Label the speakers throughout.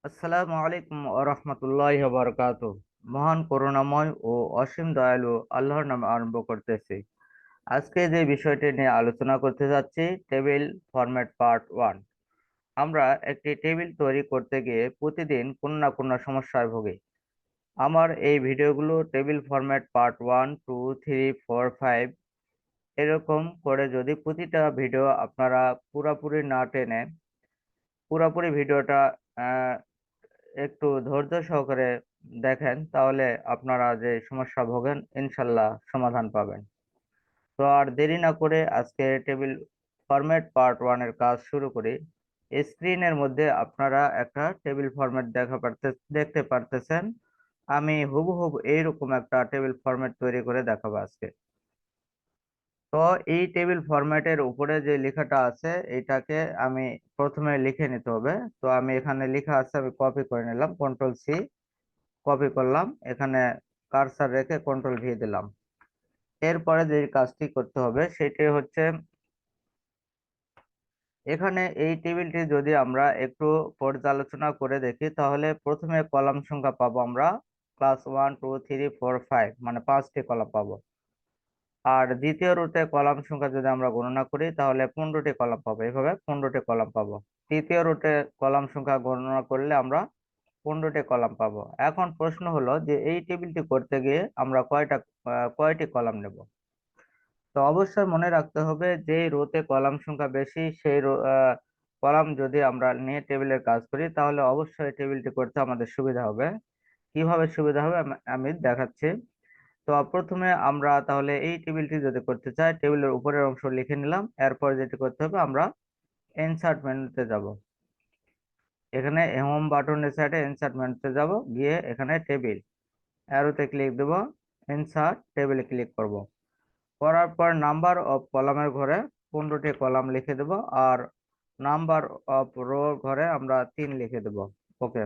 Speaker 1: আসসালামু আলাইকুম রহমতুল্লাহ বারকাত। মহান করুণাময় ও অসীম দয়ালু আল্লাহর নামে আরম্ভ করতেছি। আজকে যে বিষয়টি নিয়ে আলোচনা করতে যাচ্ছি, টেবিল ফরম্যাট পার্ট 1। আমরা একটি টেবিল তৈরি করতে গিয়ে প্রতিদিন কোনো না কোনো সমস্যায় ভুগি। আমার এই ভিডিওগুলো টেবিল ফরম্যাট পার্ট 1, 2, 3, 4, 5 এরকম করে যদি প্রতিটা ভিডিও আপনারা পুরোপুরি না টেনে পুরোপুরি ভিডিওটা একটু ধৈর্য সহকারে দেখেন, তাহলে আপনারা যে সমস্যা ভোগেন ইনশাল্লাহ সমাধান পাবেন। তো আর দেরি না করে আজকে টেবিল ফরম্যাট পার্ট 1 এর কাজ শুরু করি। স্ক্রিনের মধ্যে আপনারা একটা টেবিল ফরম্যাট দেখতে পারতেছেন। আমি হুবহু এইরকম একটা টেবিল ফরম্যাট তৈরি করে দেখাবো আজকে। তো এই টেবিল ফরম্যাটের উপরে যে লেখাটা আছে এটাকে আমি প্রথমে লিখে নিতে হবে। তো আমি এখানে লেখা আছে, আমি কপি করে নিলাম, কন্ট্রোল C কপি করলাম, এখানে কার্সার রেখে কন্ট্রোল V দিলাম। এরপরে যে কাজটি করতে হবে সেটি হচ্ছে, এখানে এই টেবিলটি যদি আমরা একটু পর্যালোচনা করে দেখি তাহলে প্রথমে কলাম সংখ্যা পাবো আমরা ক্লাস 1 2 3 4 5, মানে 5টি কলাম পাবো। আর দ্বিতীয় রুটে কলাম সংখ্যা যদি আমরা গণনা করি তাহলে 15টি কলাম পাবো, এইভাবে 15টি কলাম পাবো। তৃতীয় রুটে কলাম সংখ্যা গণনা করলে আমরা 15টি কলাম পাবো। এখন প্রশ্ন হলো যে এই টেবিলটি করতে গিয়ে আমরা কয়টি কলাম নেব। তো অবশ্যই মনে রাখতে হবে যে রোতে কলাম সংখ্যা বেশি সেই কলাম যদি আমরা নিয়ে টেবিলের কাজ করি তাহলে অবশ্যই টেবিলটি করতে আমাদের সুবিধা হবে। কিভাবে সুবিধা হবে আমি দেখাচ্ছি। তো প্রথমে আমরা তাহলে এই টেবিলটি যদি করতে চাই, টেবিলের উপরের অংশ লিখে নিলাম। এরপর যেটি করতে হবে, আমরা ইনসার্ট মেনুতে যাব। এখানে হোম বাটনের সাইডে ইনসার্ট মেনুতে যাব, গিয়ে এখানে টেবিল অ্যারোতে ক্লিক দেব, ইনসার্ট টেবিলে ক্লিক করব। করার পর নাম্বার অফ কলামের ঘরে 15টি কলাম লিখে দেব, আর নাম্বার অফ রো ঘরে আমরা 3 লিখে দেব। ওকে,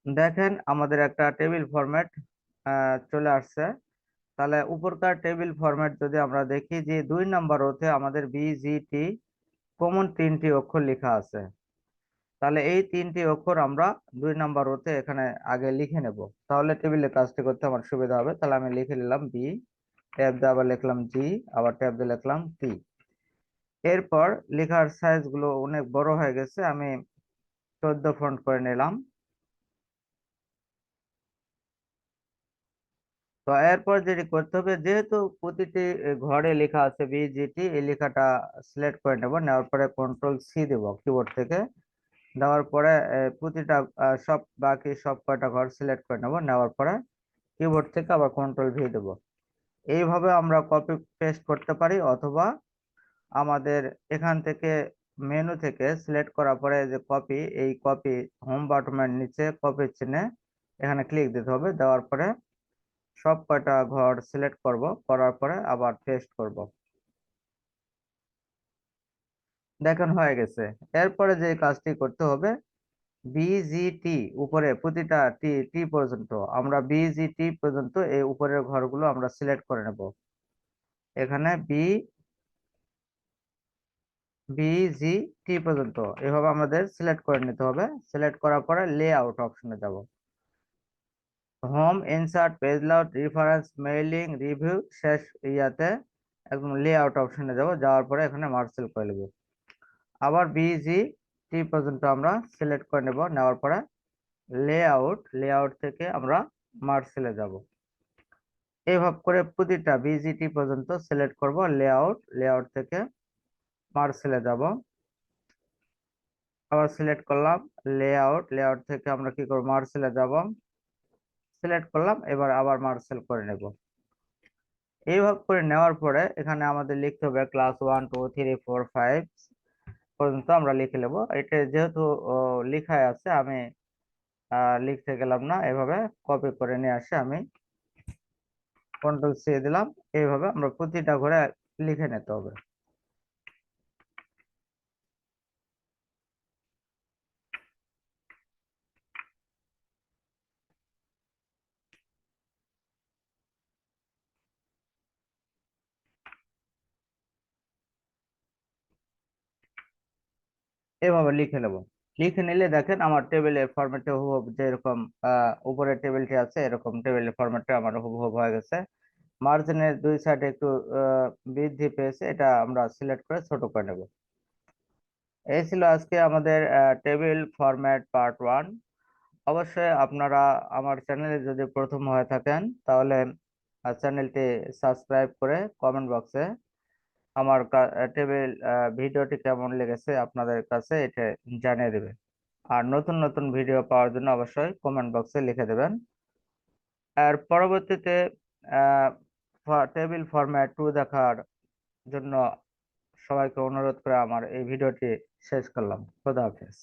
Speaker 1: দেখেন আমাদের একটা টেবিল ফরম্যাট চলে আসছে। তাহলে উপরকার টেবিল ফরম্যাট যদি আমরা দেখি যে 2 নাম্বার রোতে আমাদের BGT কমন 3টি অক্ষর লেখা আছে। তাহলে এই 3টি অক্ষর আমরা 2 নাম্বার রোতে এখানে আগে লিখে নেব, তাহলে টেবিলে কাজটি করতে আমার সুবিধা হবে। তাহলে আমি লিখে নিলাম B, ট্যাব দিয়ে আবার লিখলাম G, আবার ট্যাব দিয়ে লিখলাম T। এরপর লেখার সাইজ গুলো অনেক বড় হয়ে গেছে, আমি 14 ফন্ট করে নিলাম। তো এরপর যেটি করতে হবে, যেহেতু প্রতিটি ঘরে লেখা আছে BGT, এই লেখাটা সিলেক্ট করে নেব। নেওয়ার পরে কন্ট্রোল C দেব কিবোর্ড থেকে। দেওয়ার পরে প্রতিটা বাকি সব কয়টা ঘর সিলেক্ট করে নেব। নেওয়ার পরে কিবোর্ড থেকে আবার কন্ট্রোল V দেব। এইভাবে আমরা কপি পেস্ট করতে পারি, অথবা আমাদের এখান থেকে মেনু থেকে সিলেক্ট করার পরে যে কপি, এই কপি হোম বাটনের নিচে কপি চিহ্নে এখানে ক্লিক দিতে হবে। দেওয়ার পরে সব কয়টা ঘর সিলেক্ট করব, করার পরে আবার পেস্ট করব। দেখেন হয়ে গেছে। এরপরে যে কাজটি করতে হবে, BGT উপরে প্রতিটা টি টি পর্যন্ত আমরা BGT পর্যন্ত এই উপরের ঘরগুলো আমরা সিলেক্ট করে নেব। এখানে BGT পর্যন্ত এভাবে আমাদের সিলেক্ট করে নিতে হবে। সিলেক্ট করার পরে লেআউট অপশনে যাব। Home, insert, page layout, reference, mailing, review, শেষ ইয়াতে একদম লেআউট অপশনে যাব। যাওয়ার পরে এখানে মার্সেল করে নেব। আবার BGT পর্যন্ত আমরা সিলেক্ট করে নেব। নেওয়ার পরে লেআউট থেকে আমরা মার্সেলে যাব। এইভাবে করে প্রতিটা BGT পর্যন্ত সিলেক্ট করব। লেআউট থেকে মার্সেলে যাব। আবার সিলেক্ট করলাম লেআউট থেকে আমরা কি করব, মার্সেলে যাব। সিলেক্ট করলাম, এবার আবার মার্সেল করে নেব। এইভাবে করে নেওয়ার পরে এখানে আমাদের লিখতে হবে ক্লাস 1 2 3 4 5 পর্যন্ত আমরা লিখে নেব। এটা যেহেতু লেখায় আছে, আমি লিখতে গেলাম না, এভাবে কপি করে নিয়ে আসে আমি কন্ট্রোল C দিলাম। এইভাবে আমরা প্রতিটা ঘরে লিখে নিতে হবে। এভাবে লিখে নেব। লিখে নিলে দেখেন আমার টেবিলের ফরম্যাটে হুবহু যেরকম উপরে টেবিলটি আছে এরকম টেবিলের ফরম্যাটে আমার হুবহু হয়ে গেছে। মার্জিনের দুই সাইডে একটু বৃদ্ধি পেয়েছে, এটা আমরা সিলেক্ট করে ছোট করে নেব। এই ছিল আজকে আমাদের টেবিল ফরম্যাট পার্ট 1। অবশ্যই আপনারা আমার চ্যানেলে যদি প্রথম হয়ে থাকেন তাহলে চ্যানেলটি সাবস্ক্রাইব করে কমেন্ট বক্সে আমার টেবিল ভিডিওটি কেমন লেগেছে আপনাদের কাছে এটা জানিয়ে দেবেন। আর নতুন নতুন ভিডিও পাওয়ার জন্য অবশ্যই কমেন্ট বক্সে লিখে দেবেন। আর পরবর্তীতে টেবিল ফরম্যাট 2 দেখার জন্য সবাইকে অনুরোধ করে আমার এই ভিডিওটি শেষ করলাম। খোদা হাফেজ।